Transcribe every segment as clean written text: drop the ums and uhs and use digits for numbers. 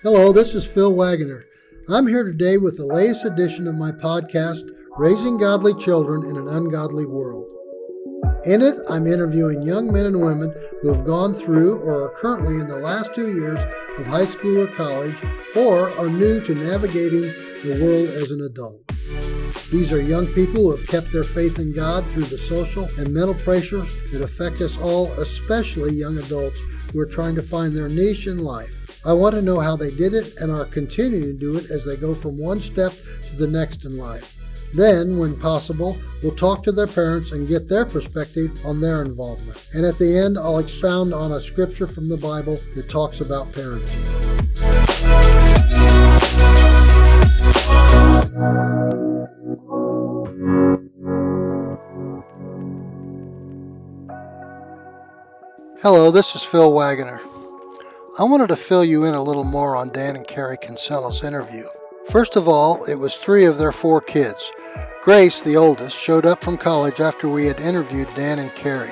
Hello, this is Phil Wagoner. I'm here today with the latest edition of my podcast, Raising Godly Children in an Ungodly World. In it, I'm interviewing young men and women who have gone through or are currently in the last 2 years of high school or college, or are new to navigating the world as an adult. These are young people who have kept their faith in God through the social and mental pressures that affect us all, especially young adults who are trying to find their niche in life. I want to know how they did it and are continuing to do it as they go from one step to the next in life. Then, when possible, we'll talk to their parents and get their perspective on their involvement. And at the end, I'll expound on a scripture from the Bible that talks about parenting. Hello, this is Phil Wagoner. I wanted to fill you in a little more on Dan and Kari Kinsella's interview. First of all, it was 3 of their 4 kids. Grace, the oldest, showed up from college after we had interviewed Dan and Kari.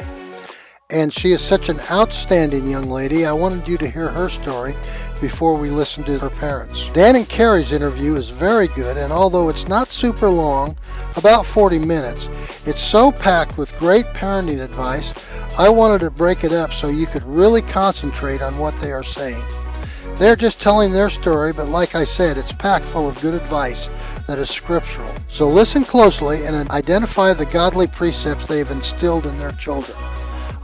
And she is such an outstanding young lady, I wanted you to hear her story before we listen to her parents. Dan and Kari's interview is very good, and although it's not super long, about 40 minutes, it's so packed with great parenting advice, I wanted to break it up so you could really concentrate on what they are saying. They're just telling their story, but like I said, it's packed full of good advice that is scriptural. So listen closely and identify the godly precepts they have instilled in their children.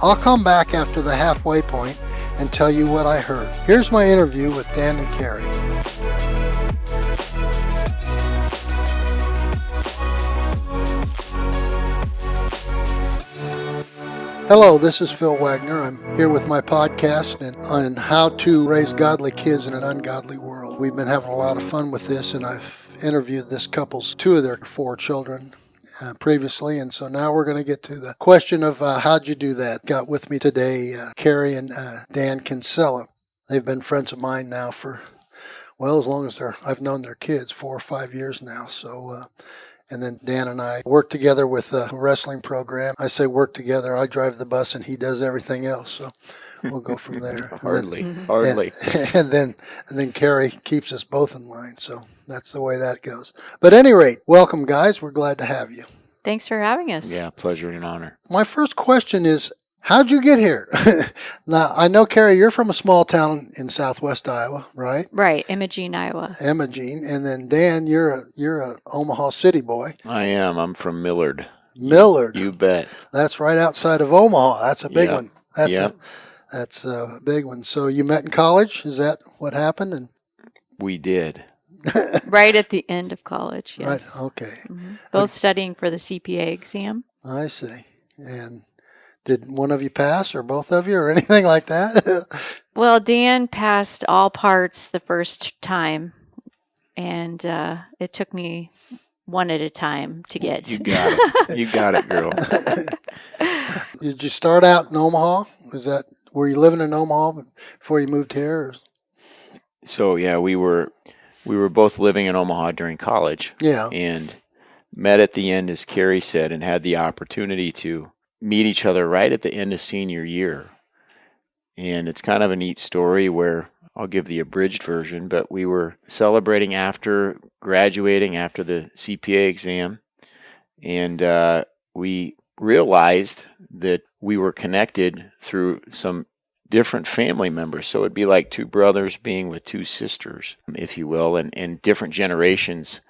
I'll come back after the halfway point and tell you what I heard. Here's my interview with Dan and Kari. Hello, this is Phil Wagner. I'm here with my podcast on how to raise godly kids in an ungodly world. We've been having a lot of fun with this, and I've interviewed this couple's 2 of their 4 children previously, and so now we're going to get to the question of how'd you do that. Got with me today Kari and Dan Kinsella. They've been friends of mine now for, well, as long as I've known their kids, 4 or 5 years now. So. And then Dan and I work together with a wrestling program. I say work together. I drive the bus and he does everything else. So we'll go from there. Hardly. And then Kari keeps us both in line. So that's the way that goes. But at any rate, welcome, guys. We're glad to have you. Thanks for having us. Yeah, pleasure and honor. My first question is, how'd you get here? Now, I know, Kari, you're from a small town in southwest Iowa, right? Right, Imogene, Iowa. Imogene. And then, Dan, you're a Omaha City boy. I am. I'm from Millard. Millard. You bet. That's right outside of Omaha. That's a big one. That's a big one. So you met in college? Is that what happened? And we did. Right at the end of college, yes. Right, okay. Mm-hmm. Both studying for the CPA exam. I see. And did one of you pass, or both of you, or anything like that? Well, Dan passed all parts the first time, and it took me one at a time to get. You got it. You got it, girl. Did you start out in Omaha? Were you living in Omaha before you moved here? Or? So yeah, we were both living in Omaha during college. Yeah. And met at the end, as Kari said, and had the opportunity to meet each other right at the end of senior year. And it's kind of a neat story where I'll give the abridged version, but we were celebrating after graduating after the CPA exam, and we realized that we were connected through some different family members. So it'd be like 2 brothers being with 2 sisters, if you will, and different generations.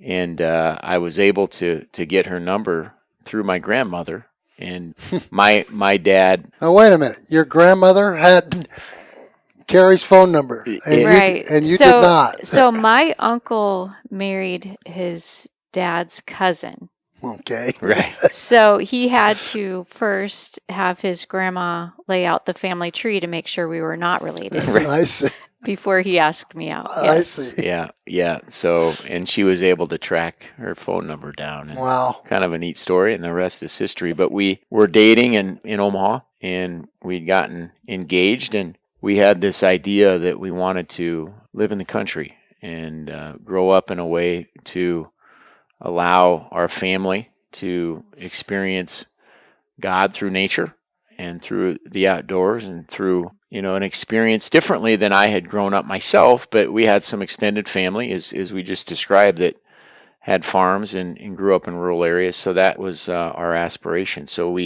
And I was able to get her number through my grandmother. And my dad. Oh, wait a minute! Your grandmother had Kari's phone number, and right? You did not. So my uncle married his dad's cousin. Okay. Right. So he had to first have his grandma lay out the family tree to make sure we were not related. Right. I see. Before he asked me out. Yes. I see. Yeah. So, and she was able to track her phone number down. And wow. Kind of a neat story, and the rest is history. But we were dating in Omaha, and we'd gotten engaged, and we had this idea that we wanted to live in the country and grow up in a way to allow our family to experience God through nature and through the outdoors and through an experience differently than I had grown up myself, but we had some extended family, as we just described, that had farms and grew up in rural areas. So that was our aspiration. So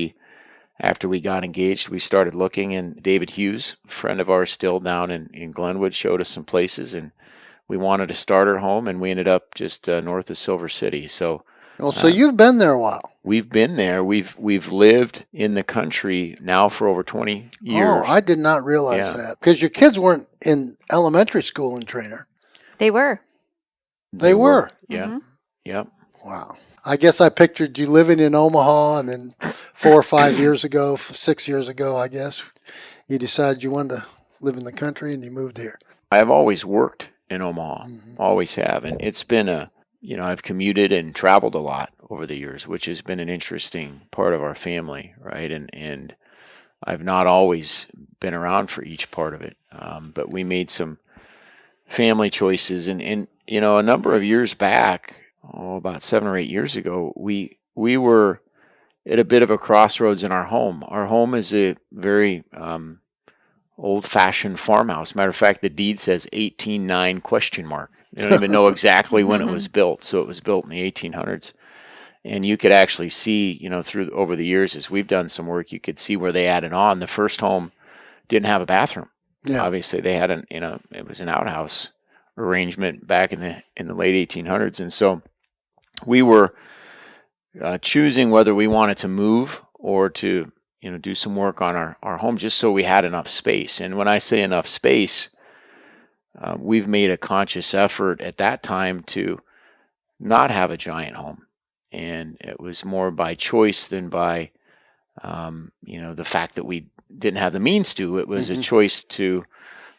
after we got engaged, we started looking, and David Hughes, a friend of ours still down in Glenwood, showed us some places, and we wanted to start our home, and we ended up just north of Silver City. So you've been there a while. we've been there. We've lived in the country now for over 20 years. Oh, I did not realize that. Because your kids weren't in elementary school in Trainer. They were. They were? Yeah. Mhm. Yep. Wow. I guess I pictured you living in Omaha, and then 4 or 5 years ago, 6 years ago, I guess, you decided you wanted to live in the country and you moved here. I've always worked in Omaha, always have. And it's been I've commuted and traveled a lot over the years, which has been an interesting part of our family, right? And I've not always been around for each part of it. But we made some family choices. And a number of years back, about 7 or 8 years ago, we were at a bit of a crossroads in our home. Our home is a very old-fashioned farmhouse. Matter of fact, the deed says 1809 question mark. They don't even know exactly when it was built. So it was built in the 1800s. And you could actually see, over the years, as we've done some work, you could see where they added on. The first home didn't have a bathroom. Yeah. Obviously, they had it was an outhouse arrangement back in the late 1800s. And so we were choosing whether we wanted to move or to do some work on our home, just so we had enough space. And when I say enough space, we've made a conscious effort at that time to not have a giant home. And it was more by choice than by the fact that we didn't have the means to. It was a choice to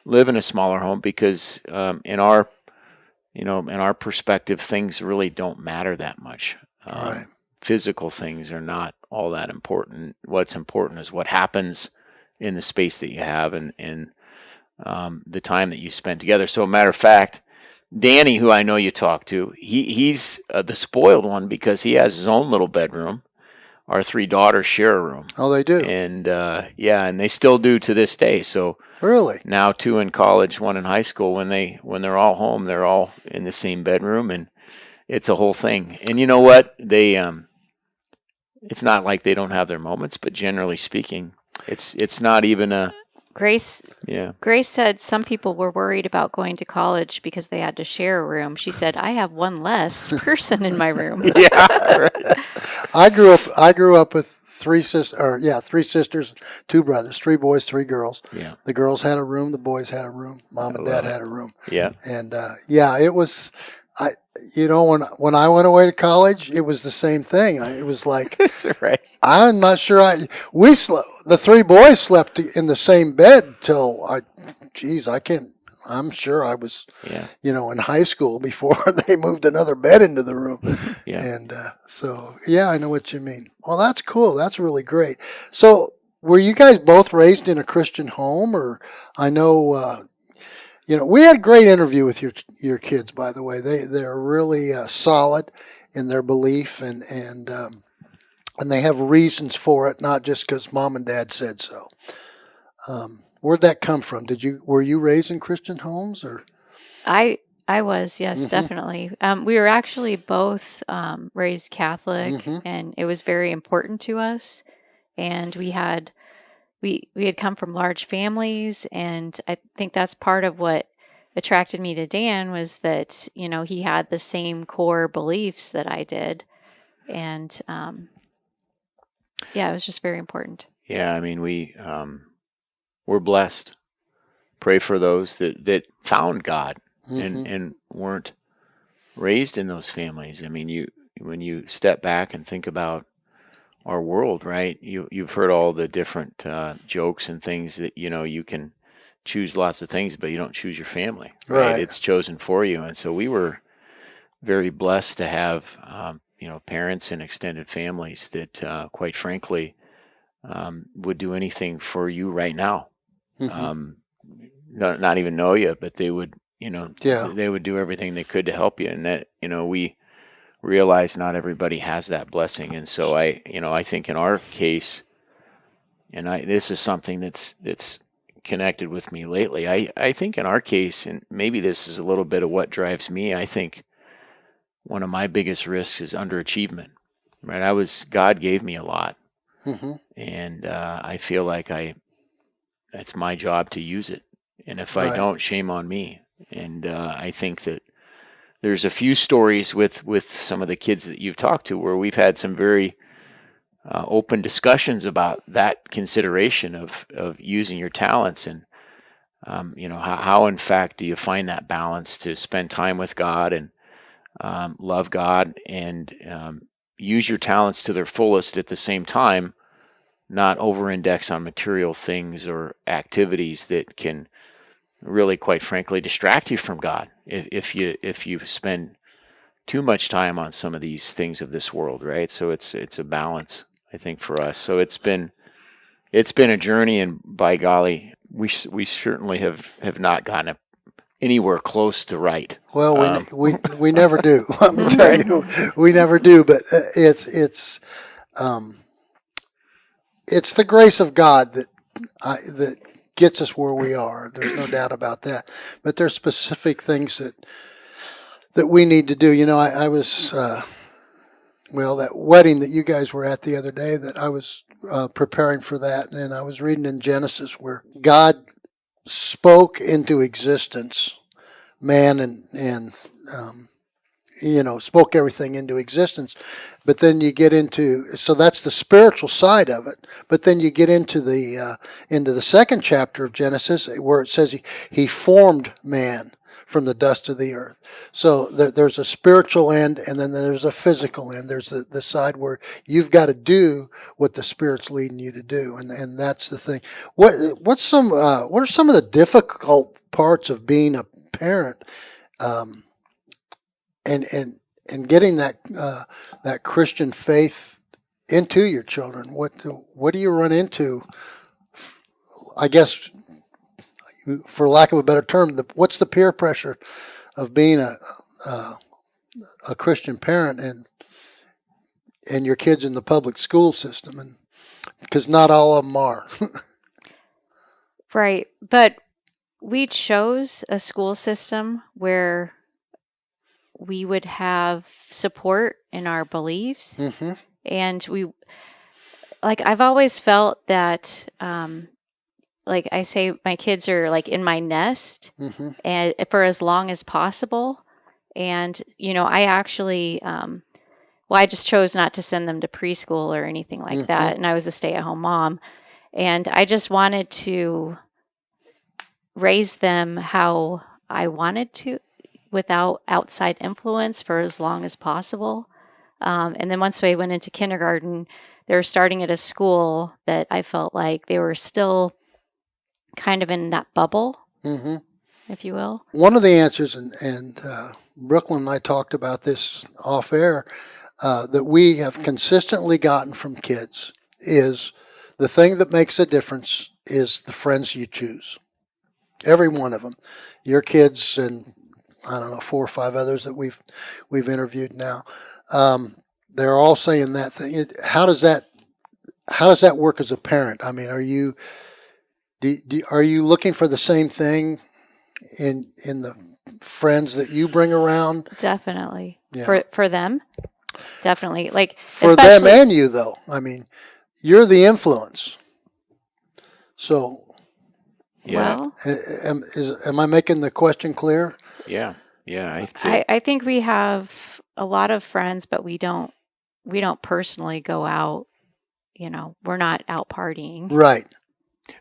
live in a smaller home because in our perspective, things really don't matter that much. Right. Physical things are not all that important. What's important is what happens in the space that you have and the time that you spend together. So, a matter of fact, Danny, who I know you talk to, he's the spoiled one because he has his own little bedroom. Our 3 daughters share a room. Oh, they do? And and they still do to this day. So really, now 2 in college, 1 in high school. When they're all home, they're all in the same bedroom, and it's a whole thing. And you know what? They it's not like they don't have their moments, but generally speaking, it's not even a Grace yeah. Grace said some people were worried about going to college because they had to share a room. She said, "I have one less person in my room." Yeah. Right. I grew up with 3 sisters, 2 brothers, 3 boys, 3 girls. Yeah. The girls had a room, the boys had a room, mom and dad had a room. Yeah. And it was when I went away to college, it was the same thing. It was like, right. I'm not sure the 3 boys slept in the same bed till I'm sure I was, in high school before they moved another bed into the room. Yeah. And I know what you mean. Well, that's cool. That's really great. So were you guys both raised in a Christian home? Or I know, we had a great interview with your kids, by the way. They're really solid in their belief and they have reasons for it, not just because mom and dad said so. Where'd that come from? Were you raised in Christian homes or? I was, yes, definitely. We were actually both raised Catholic, and it was very important to us. And we had come from large families, and I think that's part of what attracted me to Dan was that he had the same core beliefs that I did, and it was just very important. Yeah, I mean we're blessed. Pray for those that found God and weren't raised in those families. I mean, when you step back and think about our world, right? You've heard all the different jokes and things that you can choose lots of things, but you don't choose your family, right? It's chosen for you, and so we were very blessed to have parents and extended families that, quite frankly, would do anything for you right now. Not even know you, but they would, they would do everything they could to help you, and that we realize not everybody has that blessing. And so I think in our case, and this is something that's connected with me lately. I think in our case, and maybe this is a little bit of what drives me, I think one of my biggest risks is underachievement. Right? God gave me a lot, and I feel like that's my job to use it. And if I don't, shame on me. And I think that there's a few stories with some of the kids that you've talked to where we've had some very open discussions about that consideration of using your talents, and how in fact do you find that balance to spend time with God and love God and use your talents to their fullest at the same time, not over-index on material things or activities that can really, quite frankly, distract you from God if you spend too much time on some of these things of this world, right? So it's a balance, I think, for us. So it's been a journey, and by golly, we certainly have not gotten anywhere close to right. Well, we never do. Let me tell you, we never do. But it's the grace of God that gets us where we are. There's no doubt about that. But there's specific things that we need to do. I was that wedding that you guys were at the other day, that I was preparing for that, and I was reading in Genesis where God spoke into existence man and spoke everything into existence. But then you get so that's the spiritual side of it. But then you get into the second chapter of Genesis where it says he formed man from the dust of the earth. So there's a spiritual end, and then there's a physical end. There's the side where you've got to do what the Spirit's leading you to do, and that's the thing. What are some of the difficult parts of being a parent, and getting that Christian faith into your children? What do you run into? I guess, for lack of a better term, what's the peer pressure of being a Christian parent and your kids in the public school system, and because not all of them are. Right, but we chose a school system where we would have support in our beliefs, and I've always felt that. Like I say, my kids are like in my nest and for as long as possible. And, I actually, I just chose not to send them to preschool or anything like that. And I was a stay-at-home mom. And I just wanted to raise them how I wanted to without outside influence for as long as possible. And then once they went into kindergarten, they were starting at a school that I felt like they were still kind of in that bubble, if you will. One of the answers, and Brooklyn and I talked about this off air, that we have consistently gotten from kids is the thing that makes a difference is the friends you choose. Every one of them. Your kids and, I don't know, 4 or 5 others that we've interviewed now. They're all saying that thing. How does that work as a parent? I mean, are you looking for the same thing in the friends that you bring around? Definitely. Yeah. For them, definitely. Like for them and you, though. I mean, you're the influence. So, yeah. Am I making the question clear? Yeah. I think we have a lot of friends, but we don't personally go out. We're not out partying. Right.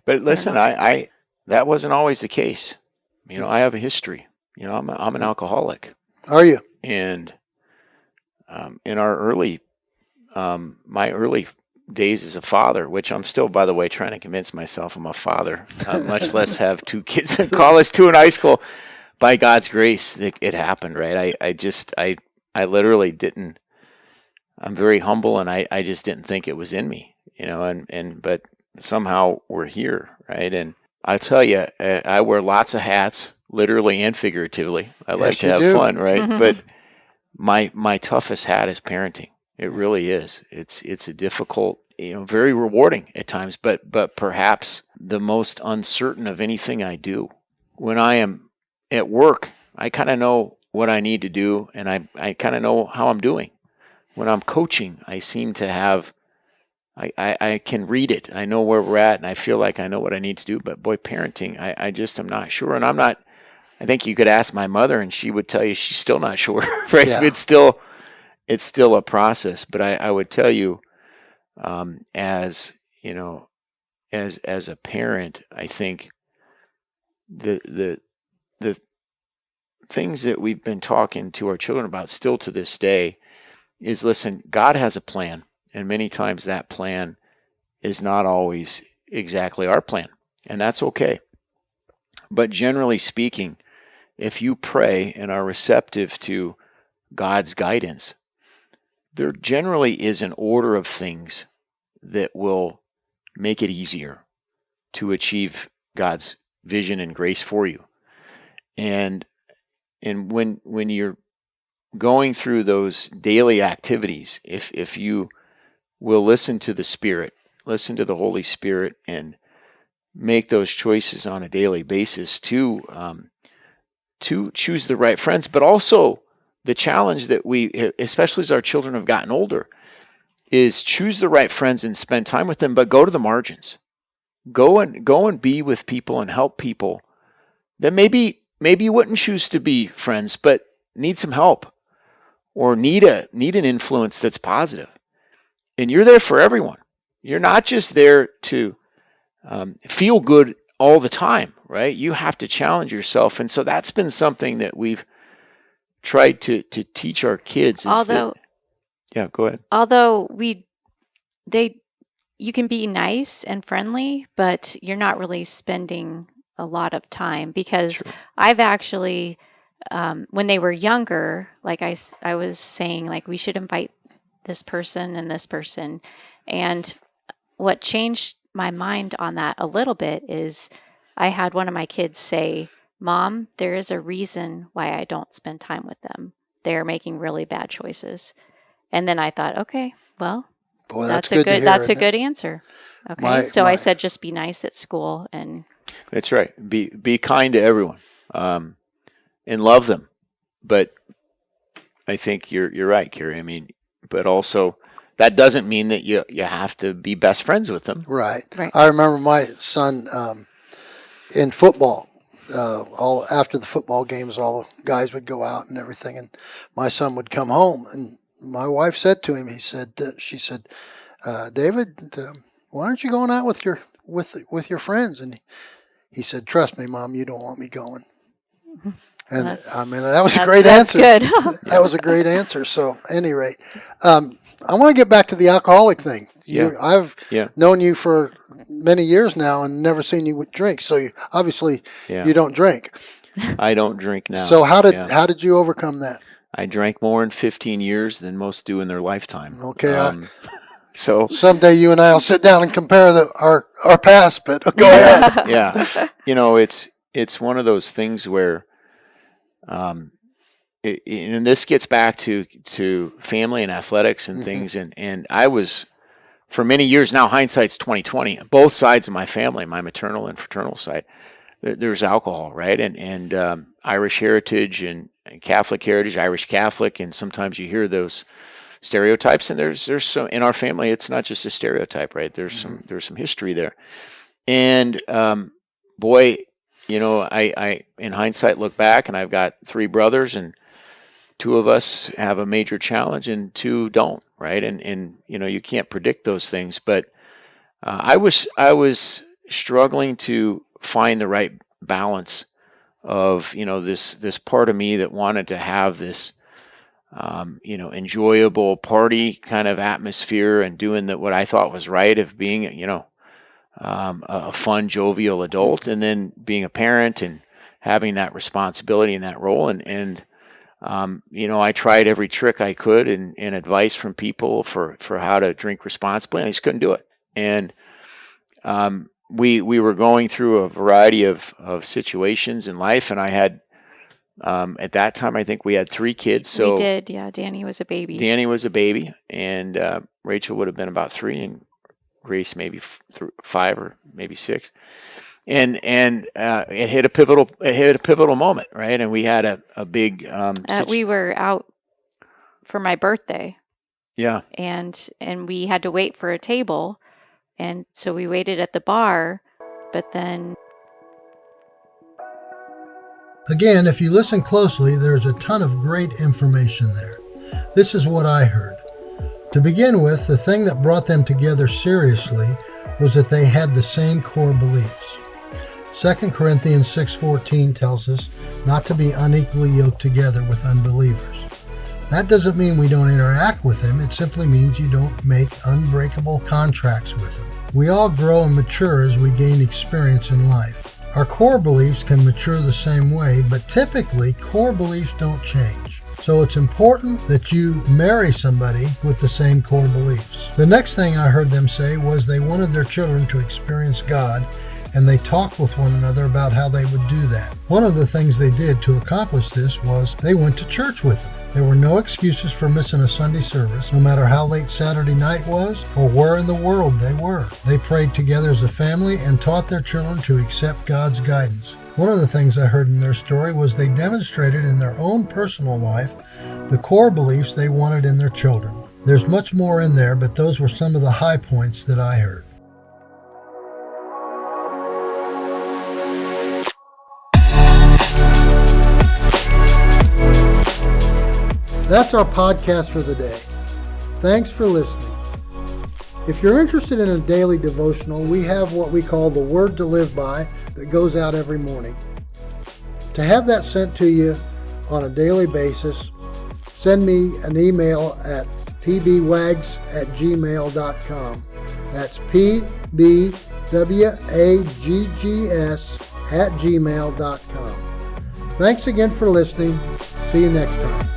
But listen, I that wasn't always the case. I have a history. I'm an alcoholic. Are you? And in my early days as a father, which I'm still, by the way, trying to convince myself I'm a father, much less have 2 kids in college, 2 in high school. By God's grace, it happened, right? I literally didn't. I'm very humble, and I just didn't think it was in me, but somehow we're here, right? And I tell you, I wear lots of hats, literally and figuratively. I like to have fun, right? But my toughest hat is parenting. It really is. It's a difficult, very rewarding at times, but perhaps the most uncertain of anything I do. When I am at work, I kind of know what I need to do, and I kind of know how I'm doing. When I'm coaching, I seem to have, I can read it. I know where we're at, and I feel like I know what I need to do. But boy, parenting, I just am not sure. And I'm not, I think you could ask my mother, and she would tell you she's still not sure, right? Yeah. It's still a process. But I would tell you, as you know, as a parent, I think the things that we've been talking to our children about still to this day is, listen, God has a plan, and many times that plan is not always exactly our plan, and that's okay. But generally speaking, if you pray and are receptive to God's guidance, there generally is an order of things that will make it easier to achieve God's vision and grace for you. And when you're going through those daily activities, if you will listen to the Spirit, listen to the Holy Spirit, and make those choices on a daily basis to choose the right friends, but also the challenge that we, especially as our children have gotten older, is choose the right friends and spend time with them, but go to the margins. Go and be with people and help people that maybe you wouldn't choose to be friends, but need some help or need an influence that's positive. And you're there for everyone. You're not just there to feel good all the time, right? You have to challenge yourself. And so that's been something that we've tried to teach our kids. Yeah, go ahead. Although you can be nice and friendly, but you're not really spending a lot of time, because Sure. I've actually, when they were younger, like I was saying, like, we should invite this person and this person. And what changed my mind on that a little bit is I had one of my kids say, "Mom, there is a reason why I don't spend time with them. They're making really bad choices." And then I thought, okay, well, Boy, that's good a to good hear, that's a isn't it? good answer. Okay. So I said, just be nice at school, and That's right. Be kind to everyone, and love them. But I think you're right, Kari. I mean, but also that doesn't mean that you have to be best friends with them. Right. Right. I remember my son in football. All after the football games, all the guys would go out and everything, and my son would come home, and my wife said to him, she said, David, why aren't you going out with your friends? And he said, "Trust me, Mom, you don't want me going." And I mean, that was a great answer. Good. That was a great answer. So, at any rate, I want to get back to the alcoholic thing. I've known you for many years now and never seen you drink. So, obviously, you don't drink. I don't drink now. So, how did you overcome that? I drank more in 15 years than most do in their lifetime. Okay. So someday you and I will sit down and compare our past. But go ahead. Yeah, it's one of those things where, and this gets back to family and athletics and things, and I was, for many years now, hindsight's 2020. Both sides of my family, my maternal and fraternal side, there's alcohol, right? And Irish heritage and Catholic heritage, Irish Catholic, and sometimes you hear those stereotypes, and there's some in our family. It's not just a stereotype, right? There's some history there, and boy, I in hindsight look back, and I've got 3 brothers, and 2 of us have a major challenge, and 2 don't, right? And you can't predict those things, but I was struggling to find the right balance of this part of me that wanted to have this enjoyable party kind of atmosphere and doing what I thought was right of being a fun, jovial adult, and then being a parent and having that responsibility and that role. And I tried every trick I could and advice from people for how to drink responsibly, and I just couldn't do it. And we were going through a variety of situations in life, and I had at that time I think we had 3 kids. So we did, yeah. Danny was a baby. And Rachel would have been about 3, and Grace maybe 5 or maybe 6. And it hit a pivotal moment, right? And we had a big we were out for my birthday. Yeah. And we had to wait for a table, and so we waited at the bar, but then again, if you listen closely, there's a ton of great information there. This is what I heard. To begin with, the thing that brought them together seriously was that they had the same core beliefs. 2 Corinthians 6:14 tells us not to be unequally yoked together with unbelievers. That doesn't mean we don't interact with them. It simply means you don't make unbreakable contracts with them. We all grow and mature as we gain experience in life. Our core beliefs can mature the same way, but typically core beliefs don't change. So it's important that you marry somebody with the same core beliefs. The next thing I heard them say was they wanted their children to experience God, and they talked with one another about how they would do that. One of the things they did to accomplish this was they went to church with them. There were no excuses for missing a Sunday service, no matter how late Saturday night was or where in the world they were. They prayed together as a family and taught their children to accept God's guidance. One of the things I heard in their story was they demonstrated in their own personal life the core beliefs they wanted in their children. There's much more in there, but those were some of the high points that I heard. That's our podcast for the day. Thanks for listening. If you're interested in a daily devotional, we have what we call the Word to Live By that goes out every morning. To have that sent to you on a daily basis, send me an email at pbwags@gmail.com. That's pbwaggs@gmail.com. Thanks again for listening. See you next time.